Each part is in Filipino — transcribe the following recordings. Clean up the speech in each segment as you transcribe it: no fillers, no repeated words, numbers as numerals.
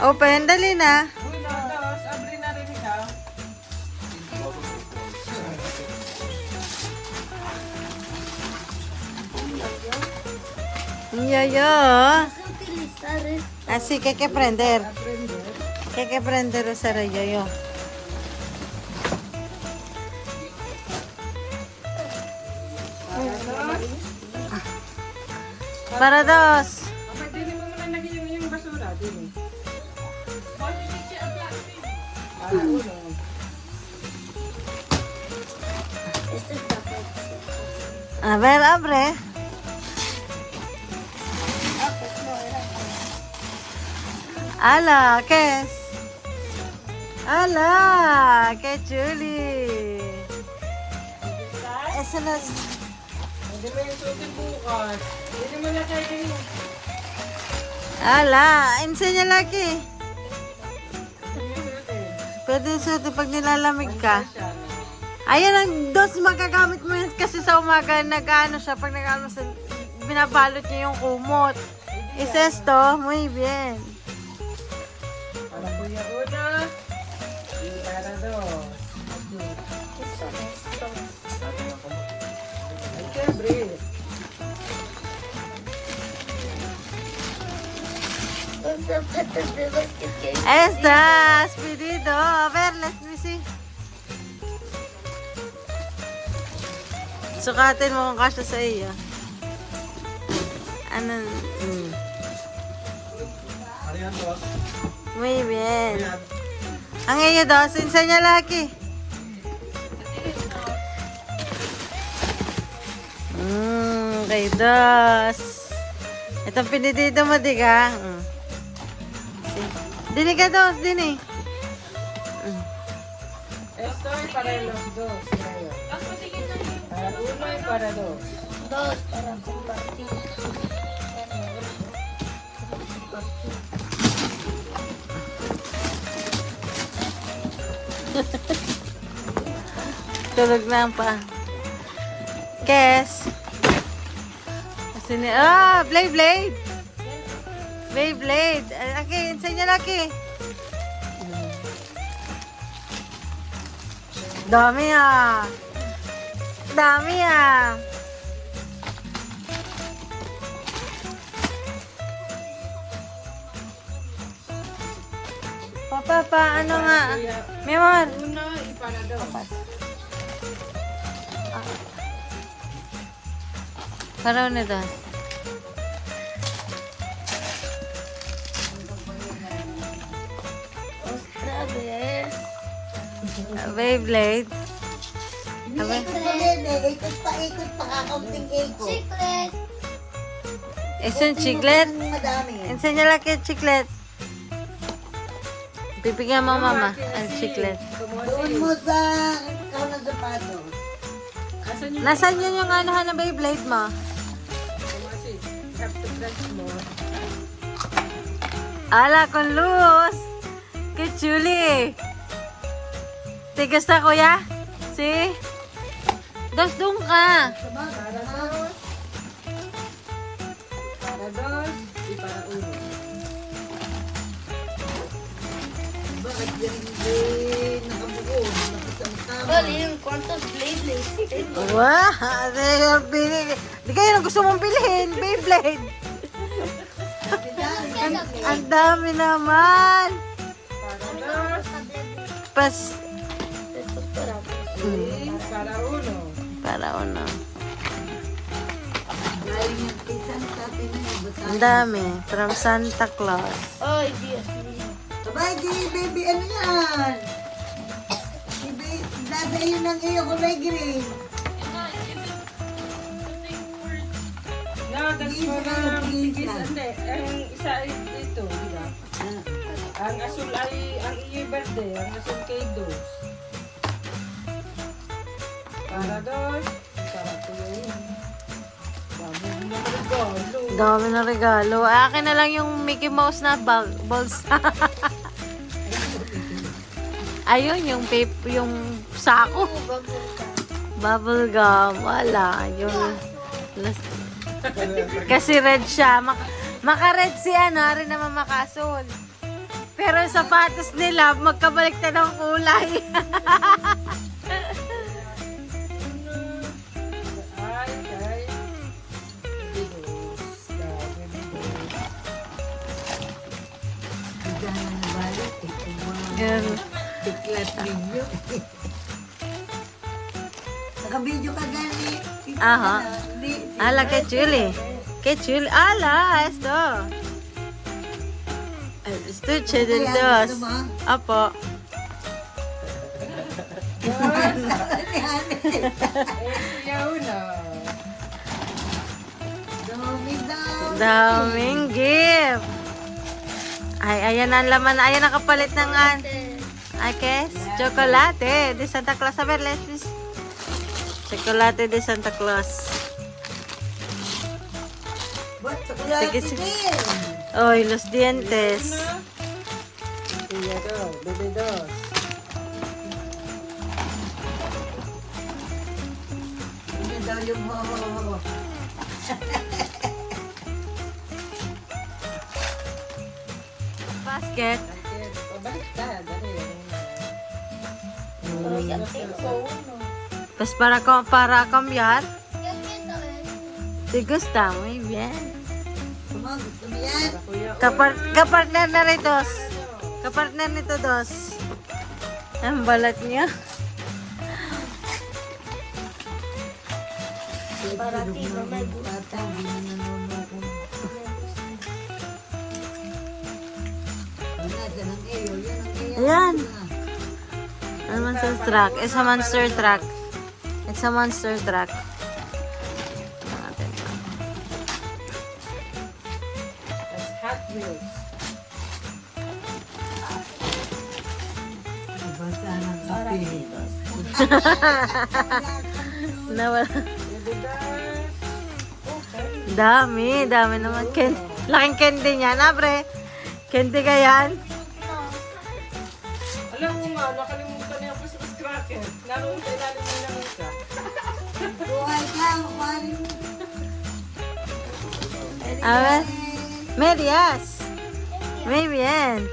Open, dali na. Yoyo. Así que hay que aprender. Que hay que aprender a usar el yoyo. Para dos. Dili mo muna lagyan yung basura. Dili. A ver, abre. ¡Hala! ¿Qué es? ¡Hala! ¡Qué chuli! Eso no es... Hindi mo yung sutin bukas. Dili mo na kayo yung... ¡Hala! Enséñala aquí. Pwede suot pag nilalamig ka. Ayan ang dos magagamit mo yun kasi sa umaga nag-ano siya pag nag-ano sa... Binabalot niya yung kumot. ¿Es esto? Muy bien. Para Kuya Una. Para dos. Ay, siyempre. Estás, pedido. A ver, let me see. Sukatin mo kung kasya sa iyo. Ano? Muy bien. Ang iyo dos, enseñala aquí. Kay dos. Itong pinidito mo, di ka? Dini ka dos, dini. Esto es para los dos. Ngayon. Para uno y para dos. Dos para compartir. Tulog na pa. Kes. Sini, Blade. Beyblade. Aquí, enséñala aquí. Dami ah. Dami ah. Papa, ano nga? Mi amor. Uno y para dos. Para una dos. Otra vez. Beyblade. Ikot pa, kakaunting ikot. Chiclet. Es un chiclet. Madami. Enséñala que es chiclet. Bibigyan mo mama ang chiclet. Doon mo sa ikaw ng sapatos. Asan yung Nasaan yun yung anuhan ng Beyblade mo? kumasi? Have to press more. Ala, con luz. Qué chuli. ¿Te gusta, kuya? ¿Sí? Dos doon ka. Para dos. Para dos y para uno. Bakit yan nakabuo? Nakasama. Olin, ¿cuántos Beyblades tengo? Wow! Di kayo na gusto mong bilhin. Beyblade. Ang dami naman. Para dos Pas. y para uno. Para uno. Galing yung isang sabi na yung bata. Ang dami. From Santa Claus. Ay, Dios mío. Abay, di, baby, ano yan? Nasa iyo ng iyo, kulay green. No, that's for bigis. Hindi, ang isa ay dito, di ba? Ang asul ay ang iyo verde, ang asul kay dos. Para dos, para tuloy yun. Dami mo na regalo. Dami na regalo. Akin na lang yung Mickey Mouse na balls. Ayun, yung paper, yung sako. Bubble gum. Wala. Yung Kasi red siya. Maka-red si ano, rin naman makasul. Pero yung sapatos nila, magkabaliktad ang kulay. Ay, ay. Diyan na nabalik. Girl. Tiklat ninyo. Naka-video ka gani. Aha. Hindi. Ala, qué chuli. Qué chuli. Ala, esto. Estuche del dos. Apo. Yaw na. Dami daw. Daming gift. Ay, ayan ang laman. Ayan ang kapalit ng ay, ¿qué es? Chocolate de Santa Claus. A ver, let's chocolate de Santa Claus. Ba't chocolate Sige, sige. din? Oy, los dientes. Kuya daw, bebe dos. Yun daw yung ho. Basket. Pabalik ka, dali. Pero yan, tengo uno. Pues para cambiar. Yo quiero eso. ¿Te gusta? Muy bien. Kumang, gusto mo yan? Kuya, Kapartner na rin dos. Kapartner nito dos. Ang balat niya. Para ti, no me gusta. Bata, hindi na nanonood. Nasa ng iyo, yan ang iyo. Ayan. Ano monster truck? It's a monster truck. It's a monster truck. Natin. that's Hot Wheels. Basa ng Para kape. ti, dos. Nawala. Bebe dos. Okay. Dami naman. Laking candy niya, na pre. Candy ka yan? Alam mo nga, nakalimutan niya ang Christmas cracker. Naroon sa ilalim ng lamesa. Buhay ka, kumarin mo. A ver. Medias. Muy bien.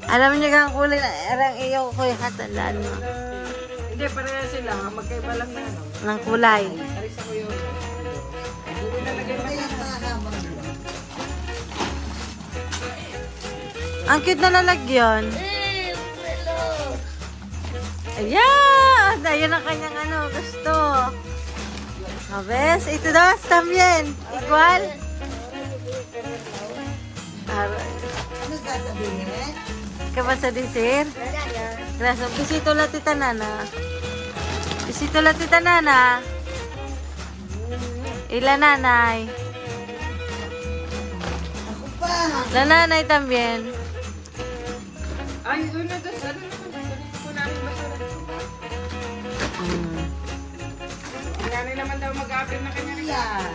Alam niyo kang kulay na erang iyo ko yung hatalan mo. Hindi, pareha sila. Magkaiba lang na ano. Ng kulay. Alis ako yun. Hindi nalagay mo. Kaya mahabang yun. Ang cute na lalagyan. Eh, reloj. Ayan! Ayan ang kanyang ano, gusto. A ver, ito dos también. Igual. Aray. Ano sasabihin? ¿Qué vas a decir? Gracias. Bisito la tita Nana. Bisito la tita Nana. Y la nanay. Ako pa. La nanay también. Ay, una, dos, ano naman? Kung namin basura. Ang nanay naman daw mag-apil na kanya rin. Yeah.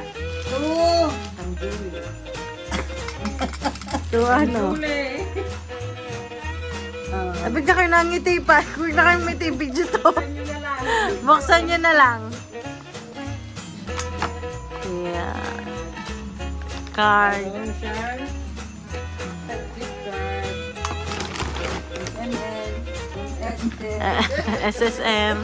Two. Ang duli. Ito ano? Duli. Abig na kayo nangiti pa. Kung na kayo may TV dito. Yun na lang. Buksan nyo na lang. Yeah. Card. Ocean. Gift card. And then, SSM.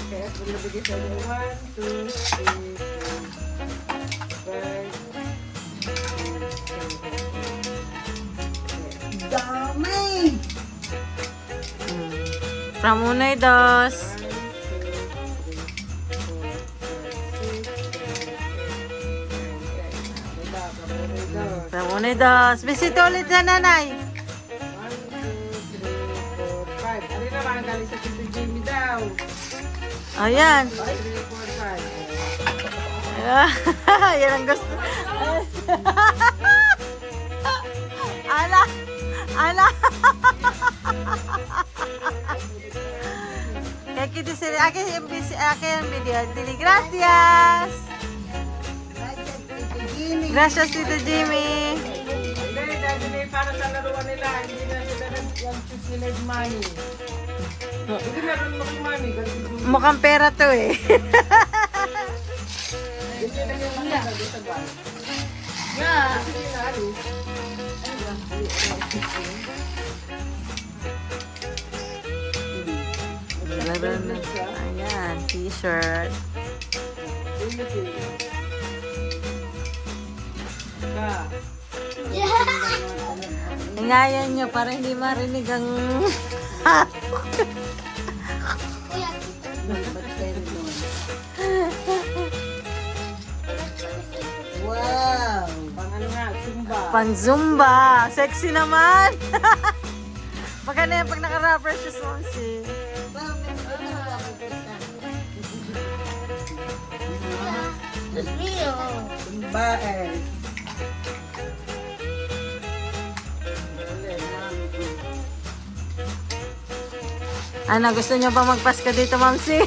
Kaya kung nabigay sa inyo, 1, 2, 3, 4, 5. dami. From unay dos. From unay dos. Bisito ulit sa nanay. 1, 2, 3, 4, 5. Ano naman, galing sa Tito Jimmy daw. Ayan. 1, 2, 3, 4, 5. Yan ang gusto. Ala. Ala. Kaya kita sila. Akin yung video. Dili, gracias. Gracias, Tito Jimmy. Hindi, dahil para sa laruan nila, hindi na sila nag-choose nila yung money. Hindi meron mo kung mami. Mukhang pera to eh. Hindi na yung mga sa bahay. Yeah. Hindi na alis. Ayan, t-shirt. Hingayan nyo para hindi marinig ang... Kuya, Wow! Pang ano nga, Zumba. Pang Zumba. Sexy naman. Maganda yan pag naka-rubber shoes mo si... Wow, meron na nakapagpasta. Dios mío. Zumba eh. Ano, gusto nyo ba magpasko dito, Mamsi?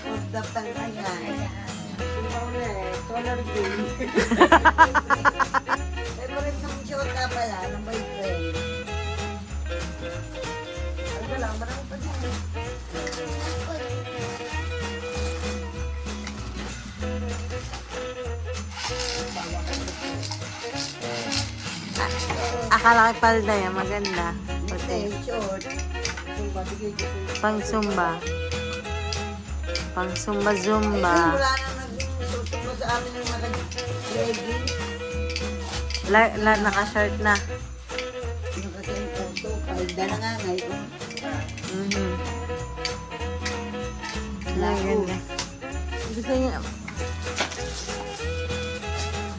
Magdaptan ka yan. Zumba ulit. Color green. Favorite ng short ka pala, ng boyfriend. Ano lang, marami pa dyan. Akala ko palda yan, maganda. Hindi, Puti. short. Zumba, bigay ko sa'yo. Pang Zumba. Pang Ay, Zumba-Zumba. wala na nag-suot mo sa amin ng mga leggings. Naka-shirt na. Ano kasi yung photo, palda na nga ngayon. Mhm. Lago. Ang ganda. Gusto niya,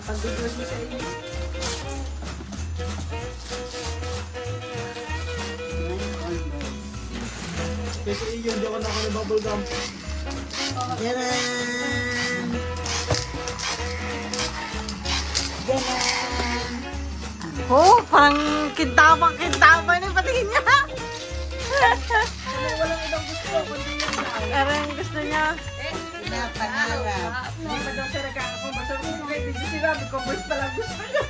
Pag-bigay mo sa inyo. Kasi iyon, di ako nakalibabol gum. Tadaan! Tadaan! oh, parang kintabang-kintabang na patingin niya. Walang ibang gusto, kundi yan lang. Parang gusto niya. Pinapangarap. Hindi pa daw siya nagkakakong. Basta kung kung hindi ko sinabi ko, boys pala gusto niya.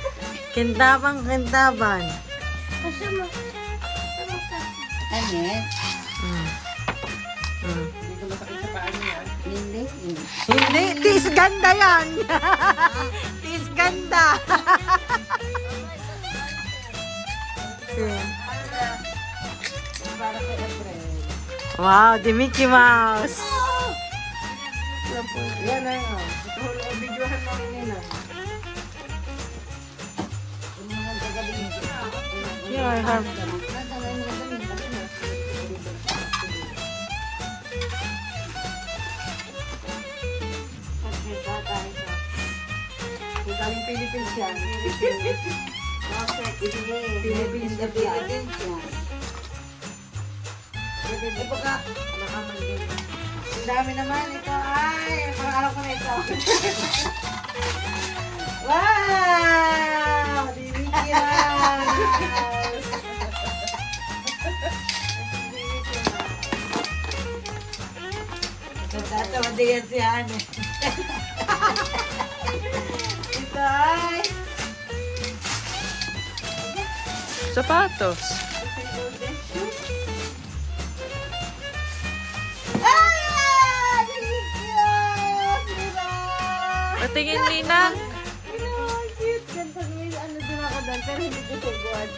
Kintabang-kintabang. Kasi mo. Anet? Mm. Mm. Hindi ko masakit sa paa niya. Hindi. Hindi, tis ganda yan. Tis ganda. Para kay Efren. Wow, the Mickey Mouse. Yan na nga. Videohan mo rin yun ah. Yung mga gagawin ko. Yeah, I have. Kung galing Philippines yan. Philippines na Philippines yan. Eh, baka, Ang dami naman ito. Ay, parang alam ko na ito. Wow! The Mickey Mouse. natatawa din yan si Hane. Ito ay... Sapatos. Ah! Delicious! Diba? Patingin, Lina. Ang cute. Ganda may ano din ako doon, pero hindi ko siguan.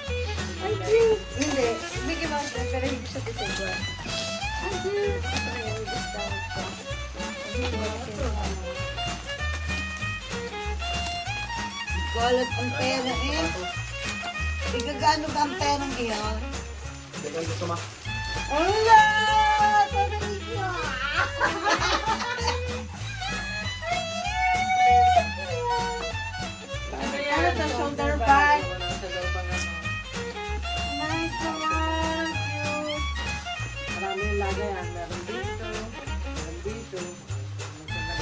Ang cute. Hindi. Mickey Mouse din, pero hindi siya siguan. Ang cute. Ay, discount ko. Kulat ang pera eh. Igagano ba ang perang iyon? Dahil gusto ma. Ala! Sabi niyo! Ano Ano to, shoulder bag? Nice naman! Cute! Marami yung lagay ah. Meron dito. Meron dito.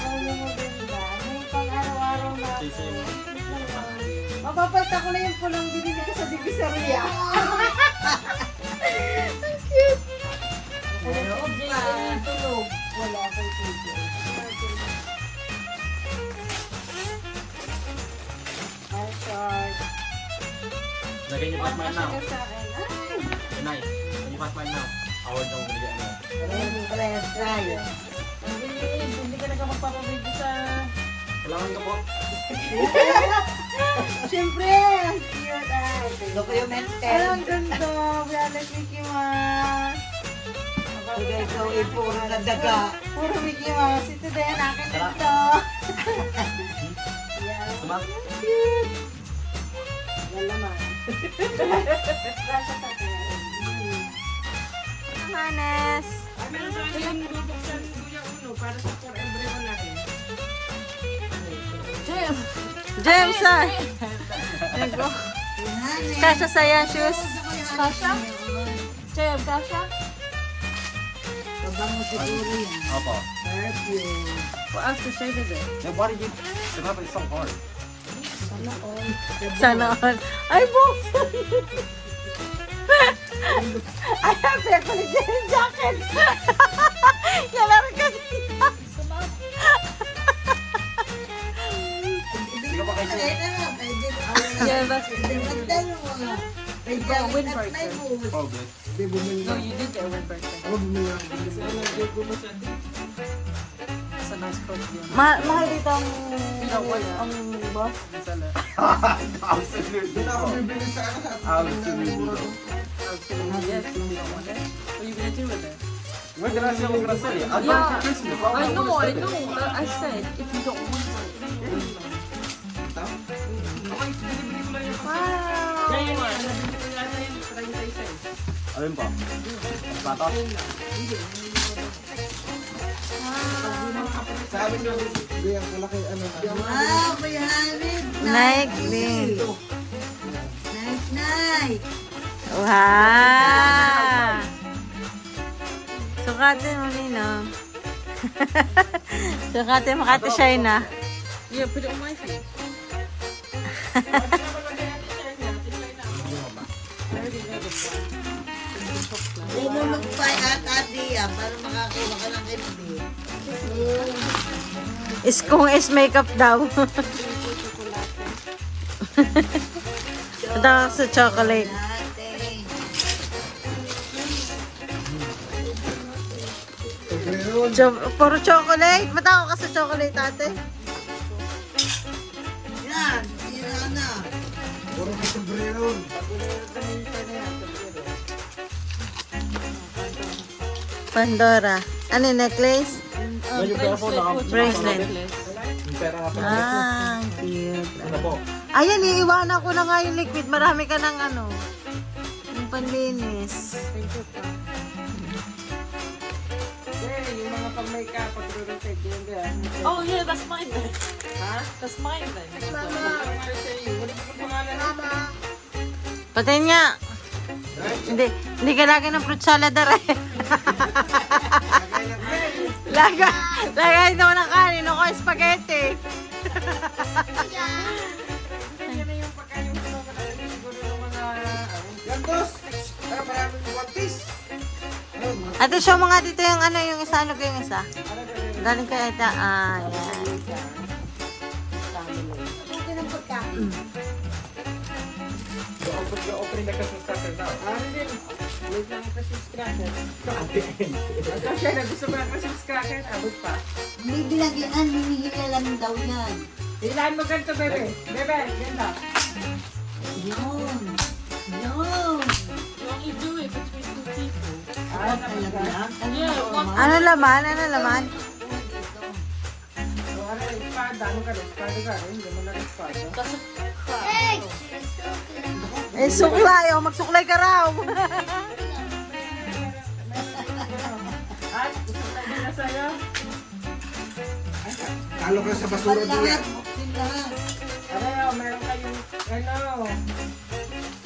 Ano mo din ba? May pang-araw-araw na ako. Sisi mo. Mapapalta ko na yung pulang binili ko sa Divisoria. Meron pa. Tulog. Wala kay TJ. Ay, short. Lagay niyo pa smile na. Sa akin. Ah, Nice. When you pass mine now, our dog will get ano. Hindi ka nagkapagpapabig sa... Kailangan ka po. Siyempre! Ang cute ay! Documented. Ano ang ganda? Biyalas Mickey Mouse. Sige, ikaw ay puro na daga. Puro Mickey Mouse. Ito din, akin din to. Tuma? Cute! Yan naman. Hanes! Ano sa akin bubuksan Kuya Uno para sa for everyone natin. James, ah! Ego. Kasha sa yan, shoes. Kasha? Jem, kasha? Mabango siguro yan. Opo. Perfume. What else to say is it? Yeah, why did you... The rubber is so hard. Sana all. Ay, buksan! Ay, happy ako ni Jem jacket! Yan lang kasi. Hindi ka pa kayo siya. Yeah, that's Oh, good. No, you did get a win birthday. It's a nice coat. mahal dito ang boss. Absolutely. Absolutely. Yes, you don't want it. What are you gonna do with it? We're gonna sell it. I'll buy it Yeah, for Christmas. I know. I said if you don't want it. Wow! Alin pa? Plato? Sabi nyo, hindi ang malaki ano. Wow, bayanin. Nike. Nice. Wow! Sukatin mo, Ninong. Sukatin mo, Kate Shaina. Yeah, put it on my feet. Huwag mo mag-buy at Adia para makakuha ka ng candy. Kung is makeup daw. Ito sa chocolate. Ate. Puro chocolate? Ba't ako ka sa chocolate, ate? Yan, sira na. Puro ka sombrero. Pandora. Ano yung necklace? Yung pera po na Bracelet. Yung pera nga pala. Ah, cute. Ano po? Ayan, iiwanan ko na nga yung liquid. Marami ka ng ano. Yung panlinis. Yeah, yung mga pag-makeup, pag-rotate, yun din. Oh yeah, that's mine then. Ha? That's mine then. Ano sa iyo? Wala pa pangalan Mama. Patayin nga. Hindi ka lagi ng fruit salad eh. Lagay daw ng kanin ako spaghetti. Yan na yung pagkain mo na siguro ng mga... Gantos! Para maraming one piece. Ate, show mo nga dito yung ano, yung isa, ano ko yung isa. Galing kay Eta. Ah, yan. Buti ng pagkain. Opening the Christmas cracker now. Ano din? Wait lang ang Christmas cracker. At the end. Ito siya na gusto mo ng Christmas cracker, abot pa. Hindi binagyan, hinihinga lang daw yan. Hilahin mo ganito, bebe. Bebe, ganda. Yun. You only do it between two people. Ah, talaga? Yeah, one Ano laman? Ano laman? So, ano yung espada? Ano ka rin? Espada ka rin? Hindi mo na rin espada. doesn't crack. Hey! Eh, suklay. Oh, magsuklay ka raw. At, gusto ko na din na sa'yo. Talo ka sa basura Buksin din lahat. yan. Buksin lahat. Ano, meron kayong,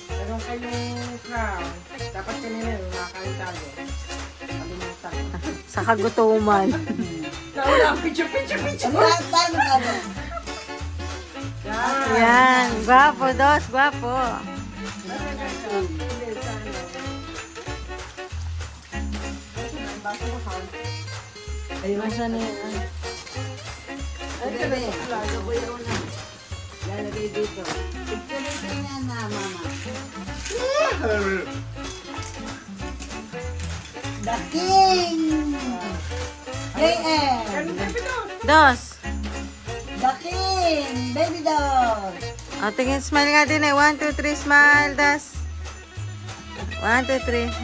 meron kayong crown. Dapat kanina yung nakakain tayo. Kalimutan. Sa kagutuman. Nauna, picture. Paano ka ba? Yan. Yan. Gwapo, dos. Gwapo. Hindi, sa ano. Ang baso mo, ha? Ayun, saan na yan? Ay, Bebe, kaya ito ko yun na. Lalagay dito. Picture yan na, mama. The King! JM! Dos. The King! Baby doll! O, tingin, smile nga din eh. 1, 2, 3, smile. Das. 1, 2, 3.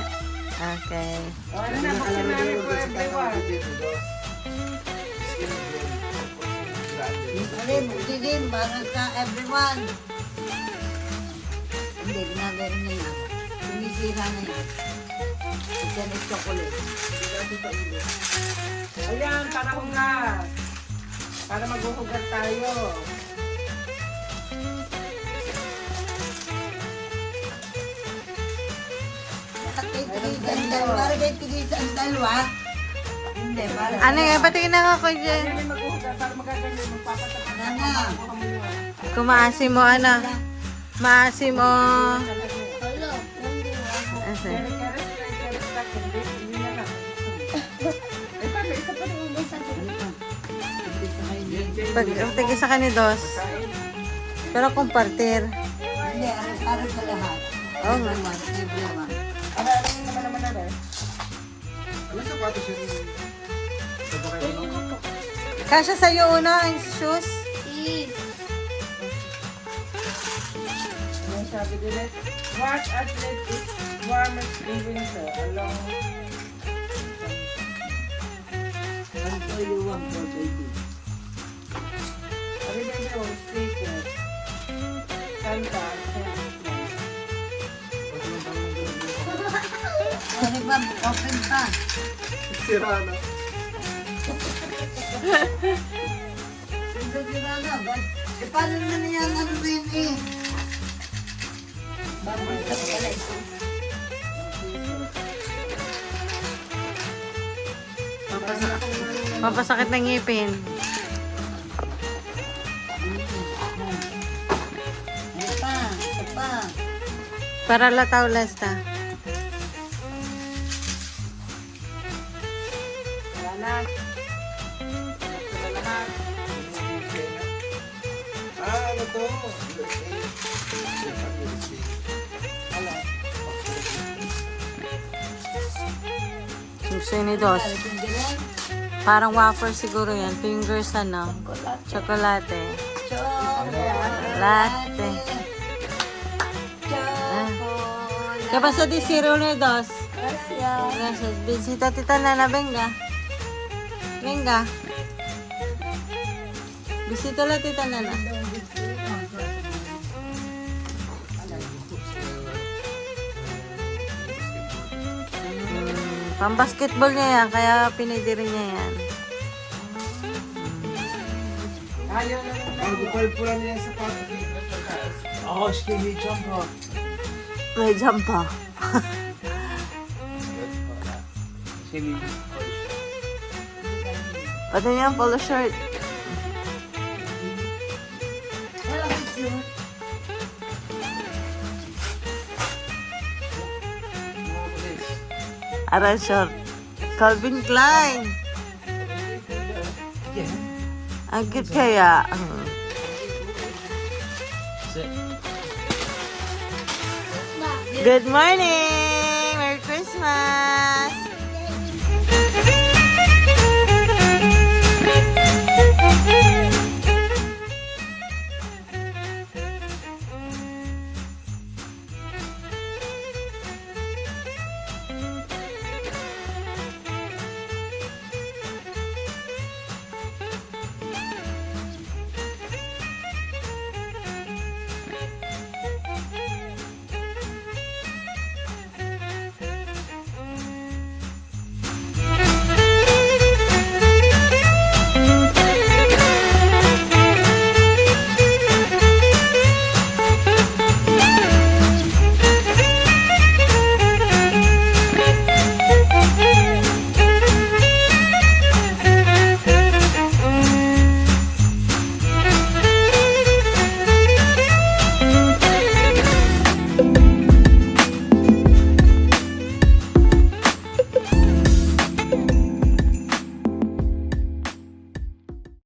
Okay. Ano na, buksan namin for everyone. Hindi din, para sa everyone. Hindi, ginagawa na yan. Tumisira na yan. Ito na chocolate. Ayan, para hugas. Para maghuhugas tayo. Para kayo tigisa ang dalawa. Hindi, para. Ano nga, patingin na ako dyan. Ayan, maghuhugas para magaganda. Magpapatapan na. Nana. Kung maasim mo, ano? Maasim mo. Hello. Asa? Pag tingin sa kanidos. Pero kompartir. Hindi, para sa lahat. Oo nga. Everyone. Ano sapatos yun? Kasya sa'yo una ang shoes. Please. Sabi nila, what athlete is warmest in winter along I'll tell you one for baby. Sabi nila, secret Santa Ano ba? Open pa. Sira na. Sira na. Paano na niya ano ba yun eh? Babalik pala ito. Mapasakit ng ngipin. Ano pa? Ito pa. Para lataw lasta. Wala na. Wala lahat. Ano to? Wala. Gusto ni Dos. Parang wafer siguro yan. Fingers ano. Chocolate. Latte. ¿Qué pasa di zero ni Dos? Gracias. Visita tita Nana, venga. Venga. Visita la tita Nana. Pang-basketball niya yan, kaya pinidiri niya yan. Ayaw na rin na. Ang pupal-pulan niya yung sapatos. Oh, skinny jumper. May jump pa. Skinny. Pati niya ang polo shirt. Aral short. Calvin Klein. Ang cute kaya. Good morning! Merry Christmas!